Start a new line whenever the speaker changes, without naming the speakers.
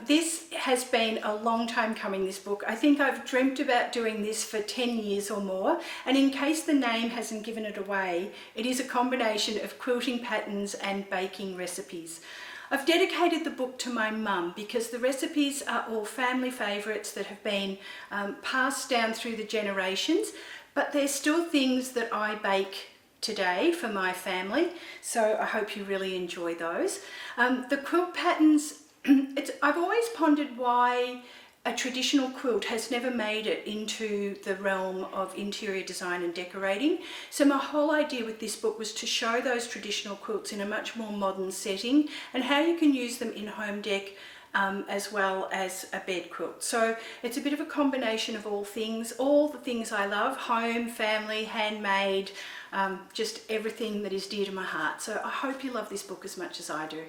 This has been a long time coming, this book. I think I've dreamt about doing this for 10 years or more, and in case the name hasn't given it away, it is a combination of quilting patterns and baking recipes. I've dedicated the book to my mum because the recipes are all family favourites that have been passed down through the generations, but they're still things that I bake today for my family, so I hope you really enjoy those. The quilt patterns, I've always pondered why a traditional quilt has never made it into the realm of interior design and decorating. So my whole idea with this book was to show those traditional quilts in a much more modern setting and how you can use them in home dec as well as a bed quilt. So it's a bit of a combination of all the things I love: home, family, handmade, just everything that is dear to my heart. So I hope you love this book as much as I do.